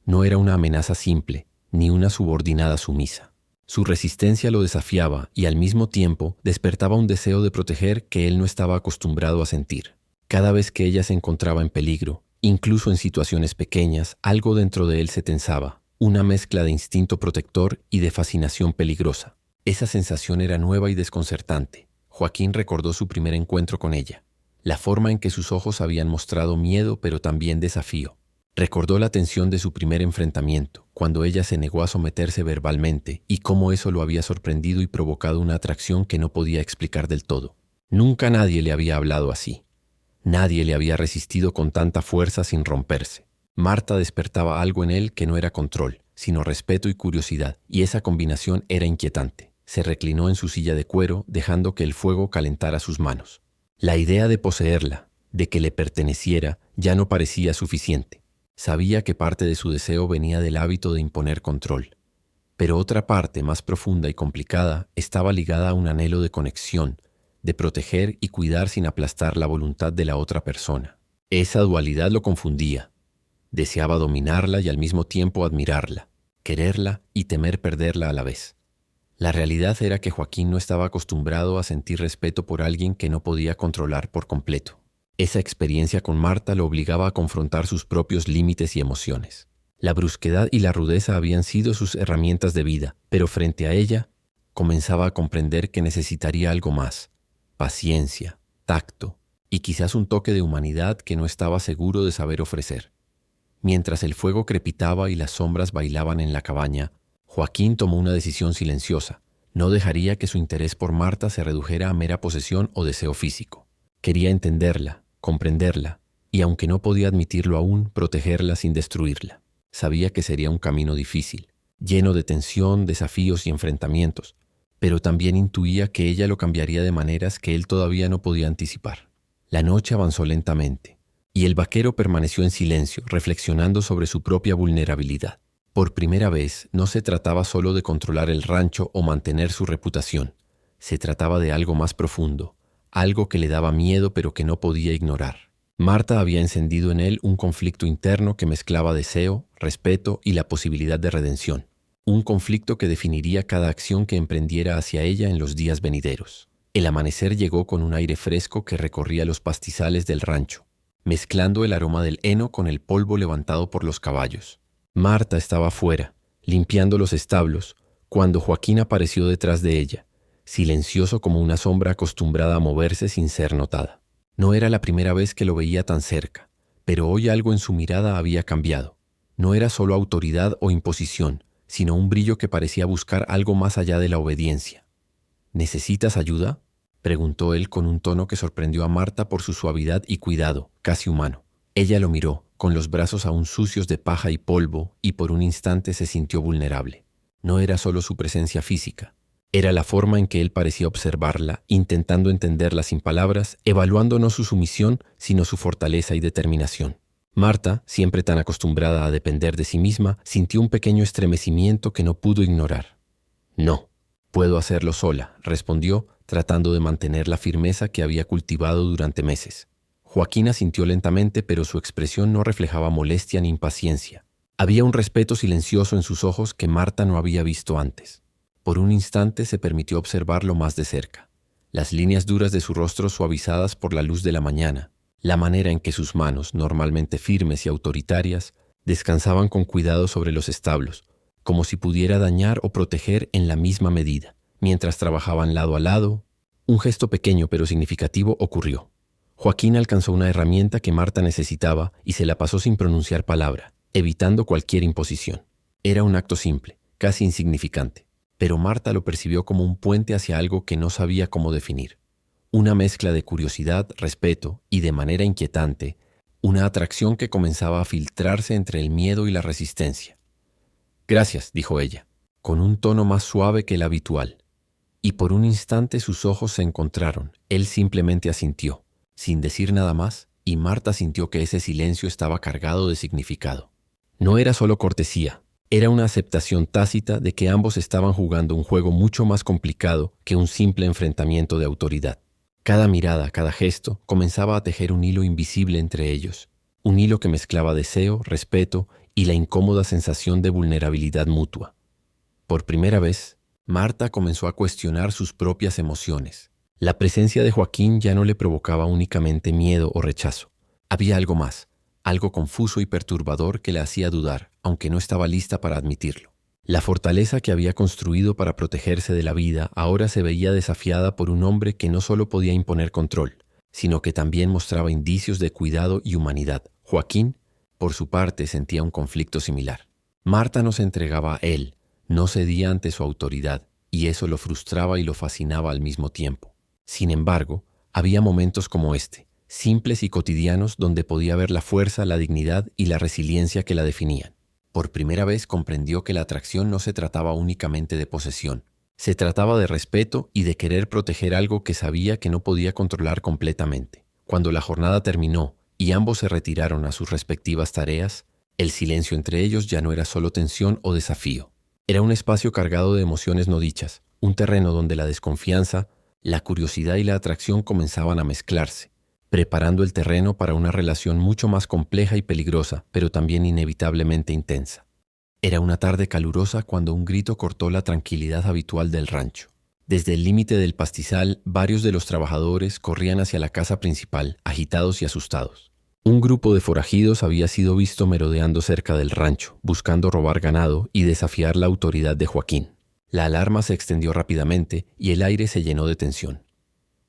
Speaker 1: No era una amenaza simple, ni una subordinada sumisa. Su resistencia lo desafiaba y al mismo tiempo despertaba un deseo de proteger que él no estaba acostumbrado a sentir. Cada vez que ella se encontraba en peligro, incluso en situaciones pequeñas, algo dentro de él se tensaba, una mezcla de instinto protector y de fascinación peligrosa. Esa sensación era nueva y desconcertante. Joaquín recordó su primer encuentro con ella, la forma en que sus ojos habían mostrado miedo pero también desafío. Recordó la tensión de su primer enfrentamiento, cuando ella se negó a someterse verbalmente y cómo eso lo había sorprendido y provocado una atracción que no podía explicar del todo. Nunca nadie le había hablado así. Nadie le había resistido con tanta fuerza sin romperse. Marta despertaba algo en él que no era control, sino respeto y curiosidad, y esa combinación era inquietante. Se reclinó en su silla de cuero, dejando que el fuego calentara sus manos. La idea de poseerla, de que le perteneciera, ya no parecía suficiente. Sabía que parte de su deseo venía del hábito de imponer control, pero otra parte, más profunda y complicada, estaba ligada a un anhelo de conexión, de proteger y cuidar sin aplastar la voluntad de la otra persona. Esa dualidad lo confundía. Deseaba dominarla y al mismo tiempo admirarla, quererla y temer perderla a la vez. La realidad era que Joaquín no estaba acostumbrado a sentir respeto por alguien que no podía controlar por completo. Esa experiencia con Marta lo obligaba a confrontar sus propios límites y emociones. La brusquedad y la rudeza habían sido sus herramientas de vida, pero frente a ella, comenzaba a comprender que necesitaría algo más: paciencia, tacto y quizás un toque de humanidad que no estaba seguro de saber ofrecer. Mientras el fuego crepitaba y las sombras bailaban en la cabaña, Joaquín tomó una decisión silenciosa. No dejaría que su interés por Marta se redujera a mera posesión o deseo físico. Quería entenderla, comprenderla, y aunque no podía admitirlo aún, protegerla sin destruirla. Sabía que sería un camino difícil, lleno de tensión, desafíos y enfrentamientos, pero también intuía que ella lo cambiaría de maneras que él todavía no podía anticipar. La noche avanzó lentamente, y el vaquero permaneció en silencio, reflexionando sobre su propia vulnerabilidad. Por primera vez, no se trataba solo de controlar el rancho o mantener su reputación. Se trataba de algo más profundo, algo que le daba miedo pero que no podía ignorar. Marta había encendido en él un conflicto interno que mezclaba deseo, respeto y la posibilidad de redención. un conflicto que definiría cada acción que emprendiera hacia ella en los días venideros. El amanecer llegó con un aire fresco que recorría los pastizales del rancho, mezclando el aroma del heno con el polvo levantado por los caballos. Marta estaba afuera, limpiando los establos, cuando Joaquín apareció detrás de ella, silencioso como una sombra acostumbrada a moverse sin ser notada. No era la primera vez que lo veía tan cerca, pero hoy algo en su mirada había cambiado. No era solo autoridad o imposición, sino un brillo que parecía buscar algo más allá de la obediencia. ¿Necesitas ayuda?, preguntó él con un tono que sorprendió a Marta por su suavidad y cuidado, casi humano. Ella lo miró, con los brazos aún sucios de paja y polvo, y por un instante se sintió vulnerable. No era solo su presencia física, era la forma en que él parecía observarla, intentando entenderla sin palabras, evaluando no su sumisión, sino su fortaleza y determinación. Marta, siempre tan acostumbrada a depender de sí misma, sintió un pequeño estremecimiento que no pudo ignorar. «No, puedo hacerlo sola», respondió, tratando de mantener la firmeza que había cultivado durante meses. Joaquín asintió lentamente, pero su expresión no reflejaba molestia ni impaciencia. Había un respeto silencioso en sus ojos que Marta no había visto antes. Por un instante se permitió observarlo más de cerca. Las líneas duras de su rostro suavizadas por la luz de la mañana, la manera en que sus manos, normalmente firmes y autoritarias, descansaban con cuidado sobre los establos, como si pudiera dañar o proteger en la misma medida. Mientras trabajaban lado a lado, un gesto pequeño pero significativo ocurrió. Joaquín alcanzó una herramienta que Marta necesitaba y se la pasó sin pronunciar palabra, evitando cualquier imposición. Era un acto simple, casi insignificante, pero Marta lo percibió como un puente hacia algo que no sabía cómo definir. Una mezcla de curiosidad, respeto y, de manera inquietante, una atracción que comenzaba a filtrarse entre el miedo y la resistencia. «Gracias», dijo ella, con un tono más suave que el habitual. Y por un instante sus ojos se encontraron. Él simplemente asintió, sin decir nada más, y Marta sintió que ese silencio estaba cargado de significado. No era solo cortesía, era una aceptación tácita de que ambos estaban jugando un juego mucho más complicado que un simple enfrentamiento de autoridad. Cada mirada, cada gesto, comenzaba a tejer un hilo invisible entre ellos, un hilo que mezclaba deseo, respeto y la incómoda sensación de vulnerabilidad mutua. Por primera vez, Marta comenzó a cuestionar sus propias emociones. La presencia de Joaquín ya no le provocaba únicamente miedo o rechazo. Había algo más, algo confuso y perturbador que la hacía dudar, aunque no estaba lista para admitirlo. La fortaleza que había construido para protegerse de la vida ahora se veía desafiada por un hombre que no solo podía imponer control, sino que también mostraba indicios de cuidado y humanidad. Joaquín, por su parte, sentía un conflicto similar. Marta no se entregaba a él, no cedía ante su autoridad, y eso lo frustraba y lo fascinaba al mismo tiempo. Sin embargo, había momentos como este, simples y cotidianos, donde podía ver la fuerza, la dignidad y la resiliencia que la definían. Por primera vez comprendió que la atracción no se trataba únicamente de posesión. Se trataba de respeto y de querer proteger algo que sabía que no podía controlar completamente. Cuando la jornada terminó y ambos se retiraron a sus respectivas tareas, el silencio entre ellos ya no era solo tensión o desafío. Era un espacio cargado de emociones no dichas, un terreno donde la desconfianza, la curiosidad y la atracción comenzaban a mezclarse, preparando el terreno para una relación mucho más compleja y peligrosa, pero también inevitablemente intensa. Era una tarde calurosa cuando un grito cortó la tranquilidad habitual del rancho. Desde el límite del pastizal, varios de los trabajadores corrían hacia la casa principal, agitados y asustados. Un grupo de forajidos había sido visto merodeando cerca del rancho, buscando robar ganado y desafiar la autoridad de Joaquín. La alarma se extendió rápidamente y el aire se llenó de tensión.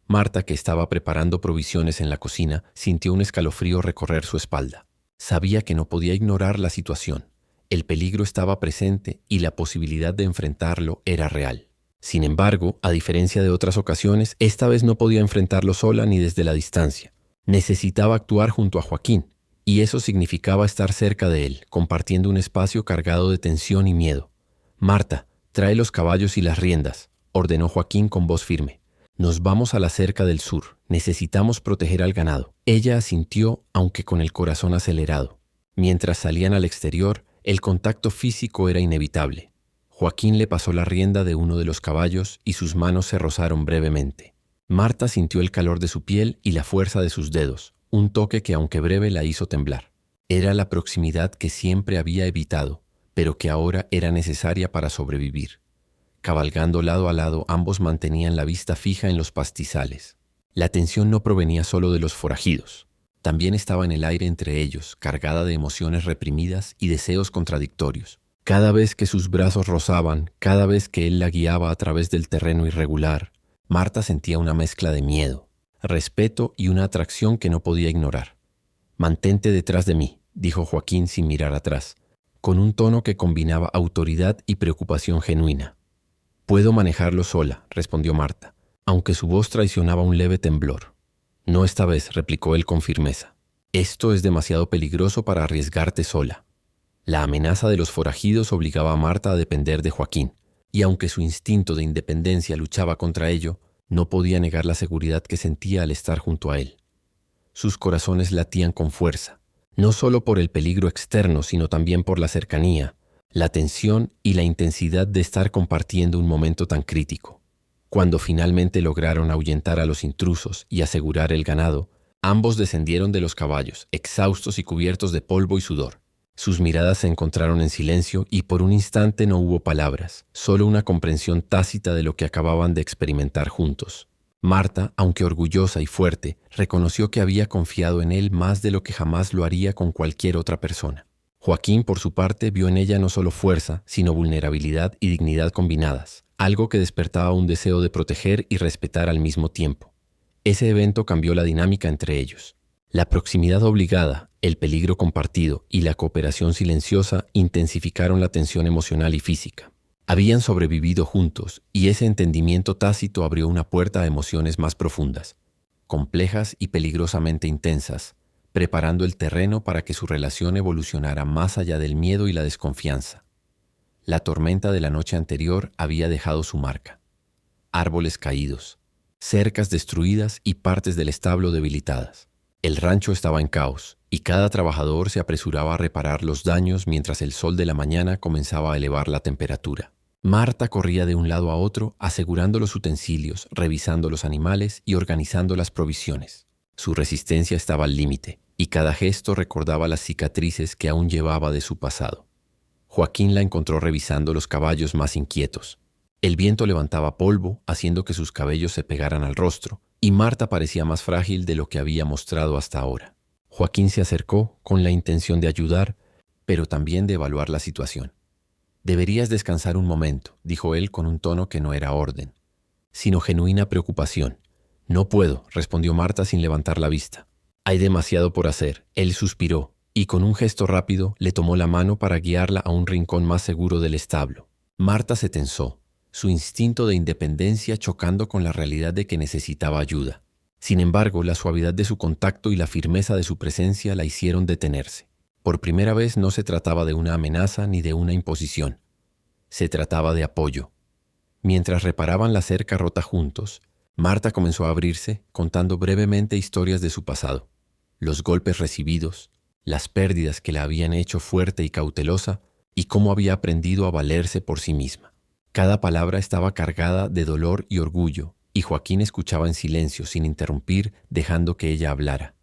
Speaker 1: Marta, que estaba preparando provisiones en la cocina, sintió un escalofrío recorrer su espalda. Sabía que no podía ignorar la situación. El peligro estaba presente y la posibilidad de enfrentarlo era real. Sin embargo, a diferencia de otras ocasiones, esta vez no podía enfrentarlo sola ni desde la distancia. Necesitaba actuar junto a Joaquín, y eso significaba estar cerca de él, compartiendo un espacio cargado de tensión y miedo. «Marta, trae los caballos y las riendas», ordenó Joaquín con voz firme. «Nos vamos a la cerca del sur. Necesitamos proteger al ganado». Ella asintió, aunque con el corazón acelerado. Mientras salían al exterior, el contacto físico era inevitable. Joaquín le pasó la rienda de uno de los caballos y sus manos se rozaron brevemente. Marta sintió el calor de su piel y la fuerza de sus dedos, un toque que aunque breve la hizo temblar. Era la proximidad que siempre había evitado, pero que ahora era necesaria para sobrevivir. Cabalgando lado a lado, ambos mantenían la vista fija en los pastizales. La tensión no provenía solo de los forajidos. También estaba en el aire entre ellos, cargada de emociones reprimidas y deseos contradictorios. Cada vez que sus brazos rozaban, cada vez que él la guiaba a través del terreno irregular, Marta sentía una mezcla de miedo, respeto y una atracción que no podía ignorar. «Mantente detrás de mí», dijo Joaquín sin mirar atrás, con un tono que combinaba autoridad y preocupación genuina. «Puedo manejarlo sola», respondió Marta, aunque su voz traicionaba un leve temblor. «No esta vez», replicó él con firmeza. «Esto es demasiado peligroso para arriesgarte sola». La amenaza de los forajidos obligaba a Marta a depender de Joaquín, y aunque su instinto de independencia luchaba contra ello, no podía negar la seguridad que sentía al estar junto a él. Sus corazones latían con fuerza, no solo por el peligro externo, sino también por la cercanía, la tensión y la intensidad de estar compartiendo un momento tan crítico. Cuando finalmente lograron ahuyentar a los intrusos y asegurar el ganado, ambos descendieron de los caballos, exhaustos y cubiertos de polvo y sudor. Sus miradas se encontraron en silencio y por un instante no hubo palabras, solo una comprensión tácita de lo que acababan de experimentar juntos. Marta, aunque orgullosa y fuerte, reconoció que había confiado en él más de lo que jamás lo haría con cualquier otra persona. Joaquín, por su parte, vio en ella no solo fuerza, sino vulnerabilidad y dignidad combinadas, algo que despertaba un deseo de proteger y respetar al mismo tiempo. Ese evento cambió la dinámica entre ellos. La proximidad obligada, el peligro compartido y la cooperación silenciosa intensificaron la tensión emocional y física. Habían sobrevivido juntos y ese entendimiento tácito abrió una puerta a emociones más profundas, complejas y peligrosamente intensas, preparando el terreno para que su relación evolucionara más allá del miedo y la desconfianza. La tormenta de la noche anterior había dejado su marca. Árboles caídos, cercas destruidas y partes del establo debilitadas. El rancho estaba en caos y cada trabajador se apresuraba a reparar los daños mientras el sol de la mañana comenzaba a elevar la temperatura. Marta corría de un lado a otro asegurando los utensilios, revisando los animales y organizando las provisiones. Su resistencia estaba al límite y cada gesto recordaba las cicatrices que aún llevaba de su pasado. Joaquín la encontró revisando los caballos más inquietos. El viento levantaba polvo, haciendo que sus cabellos se pegaran al rostro, y Marta parecía más frágil de lo que había mostrado hasta ahora. Joaquín se acercó con la intención de ayudar, pero también de evaluar la situación. «Deberías descansar un momento», dijo él con un tono que no era orden, sino genuina preocupación. «No puedo», respondió Marta sin levantar la vista. «Hay demasiado por hacer». Él suspiró y con un gesto rápido le tomó la mano para guiarla a un rincón más seguro del establo. Marta se tensó, su instinto de independencia chocando con la realidad de que necesitaba ayuda. Sin embargo, la suavidad de su contacto y la firmeza de su presencia la hicieron detenerse. Por primera vez no se trataba de una amenaza ni de una imposición. Se trataba de apoyo. Mientras reparaban la cerca rota juntos, Marta comenzó a abrirse, contando brevemente historias de su pasado. Los golpes recibidos, las pérdidas que la habían hecho fuerte y cautelosa, y cómo había aprendido a valerse por sí misma. Cada palabra estaba cargada de dolor y orgullo, y Joaquín escuchaba en silencio, sin interrumpir, dejando que ella hablara.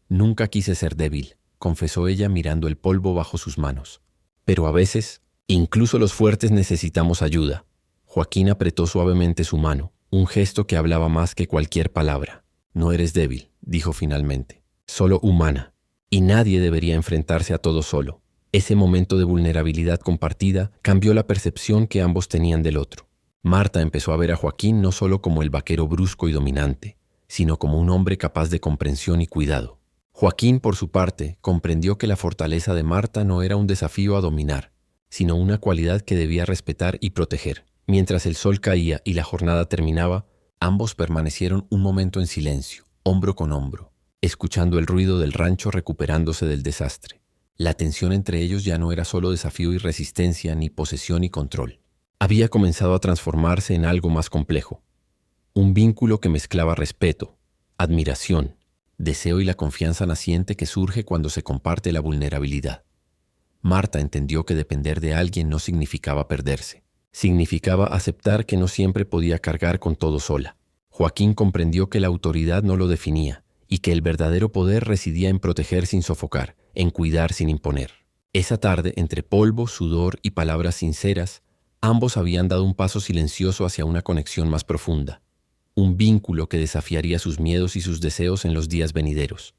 Speaker 1: «Nunca quise ser débil», confesó ella mirando el polvo bajo sus manos. «Pero a veces, incluso los fuertes necesitamos ayuda». Joaquín apretó suavemente su mano, un gesto que hablaba más que cualquier palabra. «No eres débil», dijo finalmente, «solo humana, y nadie debería enfrentarse a todo solo». Ese momento de vulnerabilidad compartida cambió la percepción que ambos tenían del otro. Marta empezó a ver a Joaquín no solo como el vaquero brusco y dominante, sino como un hombre capaz de comprensión y cuidado. Joaquín, por su parte, comprendió que la fortaleza de Marta no era un desafío a dominar, sino una cualidad que debía respetar y proteger. Mientras el sol caía y la jornada terminaba, ambos permanecieron un momento en silencio, hombro con hombro, escuchando el ruido del rancho recuperándose del desastre. La tensión entre ellos ya no era solo desafío y resistencia, ni posesión y control. Había comenzado a transformarse en algo más complejo. Un vínculo que mezclaba respeto, admiración, deseo y la confianza naciente que surge cuando se comparte la vulnerabilidad. Marta entendió que depender de alguien no significaba perderse. Significaba aceptar que no siempre podía cargar con todo sola. Joaquín comprendió que la autoridad no lo definía y que el verdadero poder residía en proteger sin sofocar, en cuidar sin imponer. Esa tarde, entre polvo, sudor y palabras sinceras, ambos habían dado un paso silencioso hacia una conexión más profunda, un vínculo que desafiaría sus miedos y sus deseos en los días venideros.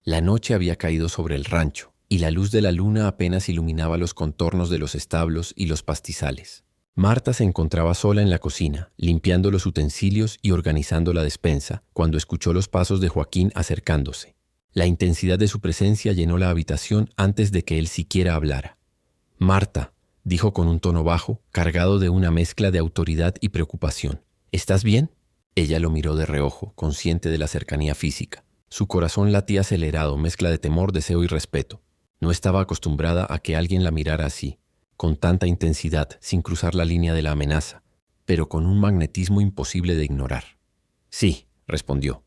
Speaker 1: La noche había caído sobre el rancho, y la luz de la luna apenas iluminaba los contornos de los establos y los pastizales. Marta se encontraba sola en la cocina, limpiando los utensilios y organizando la despensa, cuando escuchó los pasos de Joaquín acercándose. La intensidad de su presencia llenó la habitación antes de que él siquiera hablara. «Marta», dijo con un tono bajo, cargado de una mezcla de autoridad y preocupación. «¿Estás bien?». Ella lo miró de reojo, consciente de la cercanía física. Su corazón latía acelerado, mezcla de temor, deseo y respeto. No estaba acostumbrada a que alguien la mirara así, con tanta intensidad, sin cruzar la línea de la amenaza, pero con un magnetismo imposible de ignorar. «Sí», respondió,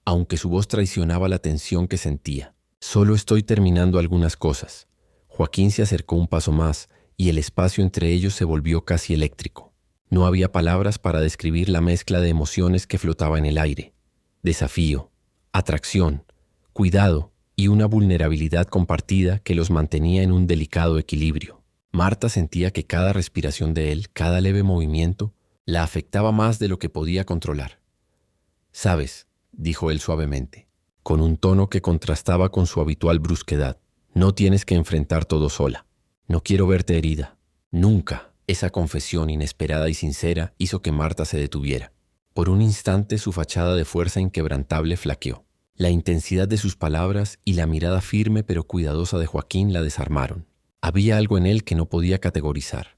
Speaker 1: aunque su voz traicionaba la tensión que sentía. «Solo estoy terminando algunas cosas». Joaquín se acercó un paso más, y el espacio entre ellos se volvió casi eléctrico. No había palabras para describir la mezcla de emociones que flotaba en el aire. Desafío, atracción, cuidado y una vulnerabilidad compartida que los mantenía en un delicado equilibrio. Marta sentía que cada respiración de él, cada leve movimiento, la afectaba más de lo que podía controlar. «Sabes», dijo él suavemente, con un tono que contrastaba con su habitual brusquedad, «no tienes que enfrentar todo sola. No quiero verte herida. Nunca». Esa confesión inesperada y sincera hizo que Marta se detuviera. Por un instante su fachada de fuerza inquebrantable flaqueó. La intensidad de sus palabras y la mirada firme pero cuidadosa de Joaquín la desarmaron. Había algo en él que no podía categorizar.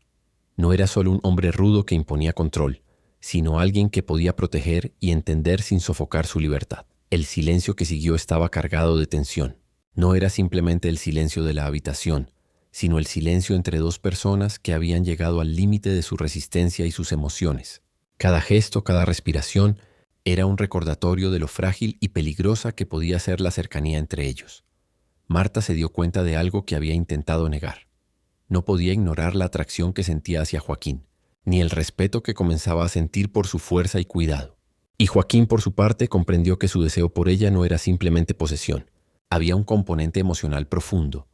Speaker 1: No era solo un hombre rudo que imponía control, sino alguien que podía proteger y entender sin sofocar su libertad. El silencio que siguió estaba cargado de tensión. No era simplemente el silencio de la habitación, sino el silencio entre dos personas que habían llegado al límite de su resistencia y sus emociones. Cada gesto, cada respiración, era un recordatorio de lo frágil y peligrosa que podía ser la cercanía entre ellos. Marta se dio cuenta de algo que había intentado negar. No podía ignorar la atracción que sentía hacia Joaquín, ni el respeto que comenzaba a sentir por su fuerza y cuidado. Y Joaquín, por su parte, comprendió que su deseo por ella no era simplemente posesión. Había un componente emocional profundo,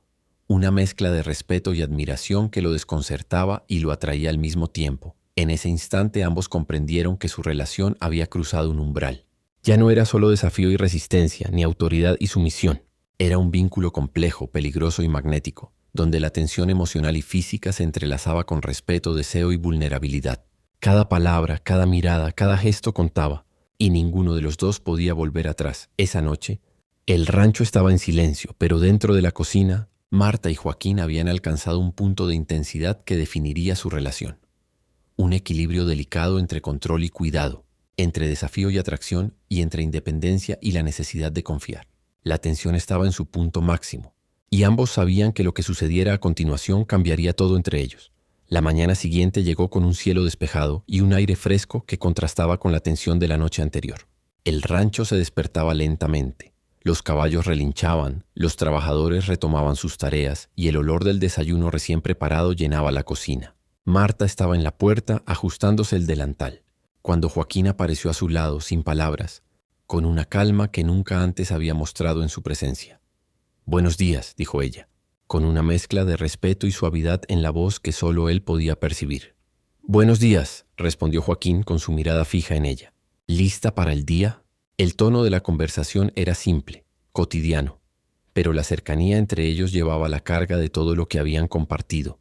Speaker 1: una mezcla de respeto y admiración que lo desconcertaba y lo atraía al mismo tiempo. En ese instante ambos comprendieron que su relación había cruzado un umbral. Ya no era solo desafío y resistencia, ni autoridad y sumisión. Era un vínculo complejo, peligroso y magnético, donde la tensión emocional y física se entrelazaba con respeto, deseo y vulnerabilidad. Cada palabra, cada mirada, cada gesto contaba, y ninguno de los dos podía volver atrás. Esa noche, el rancho estaba en silencio, pero dentro de la cocina, Marta y Joaquín habían alcanzado un punto de intensidad que definiría su relación. Un equilibrio delicado entre control y cuidado, entre desafío y atracción y entre independencia y la necesidad de confiar. La tensión estaba en su punto máximo, y ambos sabían que lo que sucediera a continuación cambiaría todo entre ellos. La mañana siguiente llegó con un cielo despejado y un aire fresco que contrastaba con la tensión de la noche anterior. El rancho se despertaba lentamente. Los caballos relinchaban, los trabajadores retomaban sus tareas y el olor del desayuno recién preparado llenaba la cocina. Marta estaba en la puerta ajustándose el delantal, cuando Joaquín apareció a su lado sin palabras, con una calma que nunca antes había mostrado en su presencia. «Buenos días», dijo ella, con una mezcla de respeto y suavidad en la voz que solo él podía percibir. «Buenos días», respondió Joaquín con su mirada fija en ella. «¿Lista para el día?». El tono de la conversación era simple, cotidiano, pero la cercanía entre ellos llevaba la carga de todo lo que habían compartido: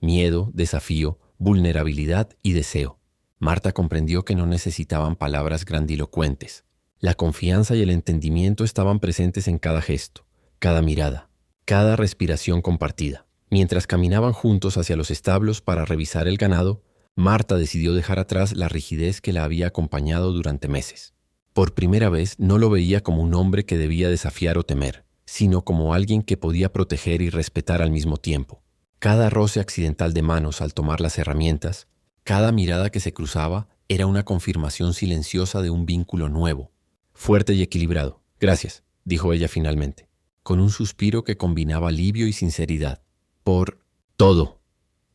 Speaker 1: miedo, desafío, vulnerabilidad y deseo. Marta comprendió que no necesitaban palabras grandilocuentes. La confianza y el entendimiento estaban presentes en cada gesto, cada mirada, cada respiración compartida. Mientras caminaban juntos hacia los establos para revisar el ganado, Marta decidió dejar atrás la rigidez que la había acompañado durante meses. Por primera vez no lo veía como un hombre que debía desafiar o temer, sino como alguien que podía proteger y respetar al mismo tiempo. Cada roce accidental de manos al tomar las herramientas, cada mirada que se cruzaba, era una confirmación silenciosa de un vínculo nuevo, fuerte y equilibrado. «Gracias», dijo ella finalmente, con un suspiro que combinaba alivio y sinceridad. «Por todo».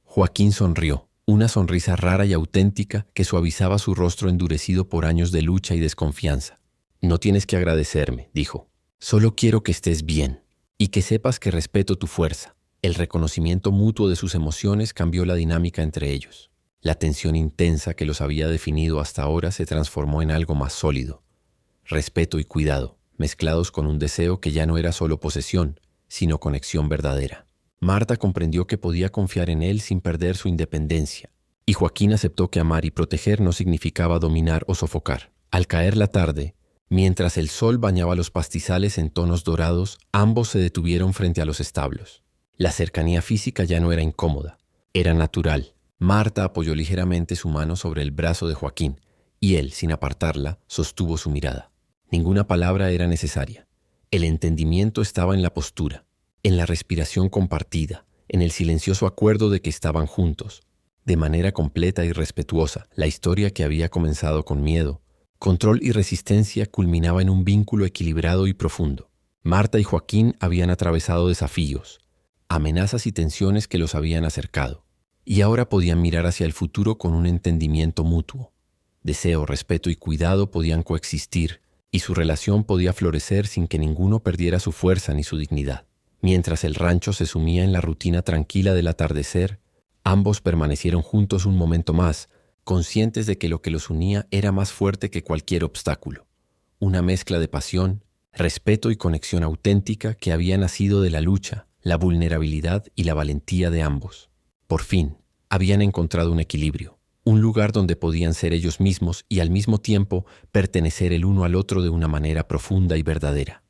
Speaker 1: Joaquín sonrió, una sonrisa rara y auténtica que suavizaba su rostro endurecido por años de lucha y desconfianza. «No tienes que agradecerme», dijo. «Solo quiero que estés bien y que sepas que respeto tu fuerza. El reconocimiento mutuo de sus emociones cambió la dinámica entre ellos. La tensión intensa que los había definido hasta ahora se transformó en algo más sólido. Respeto y cuidado, mezclados con un deseo que ya no era solo posesión, sino conexión verdadera. Marta comprendió que podía confiar en él sin perder su independencia, y Joaquín aceptó que amar y proteger no significaba dominar o sofocar. Al caer la tarde, mientras el sol bañaba los pastizales en tonos dorados, ambos se detuvieron frente a los establos. La cercanía física ya no era incómoda, era natural. Marta apoyó ligeramente su mano sobre el brazo de Joaquín, y él, sin apartarla, sostuvo su mirada. Ninguna palabra era necesaria. El entendimiento estaba en la postura, en la respiración compartida, en el silencioso acuerdo de que estaban juntos. De manera completa y respetuosa, la historia que había comenzado con miedo, control y resistencia culminaba en un vínculo equilibrado y profundo. Marta y Joaquín habían atravesado desafíos, amenazas y tensiones que los habían acercado, y ahora podían mirar hacia el futuro con un entendimiento mutuo. Deseo, respeto y cuidado podían coexistir, y su relación podía florecer sin que ninguno perdiera su fuerza ni su dignidad. Mientras el rancho se sumía en la rutina tranquila del atardecer, ambos permanecieron juntos un momento más, conscientes de que lo que los unía era más fuerte que cualquier obstáculo. Una mezcla de pasión, respeto y conexión auténtica que había nacido de la lucha, la vulnerabilidad y la valentía de ambos. Por fin, habían encontrado un equilibrio, un lugar donde podían ser ellos mismos y al mismo tiempo pertenecer el uno al otro de una manera profunda y verdadera.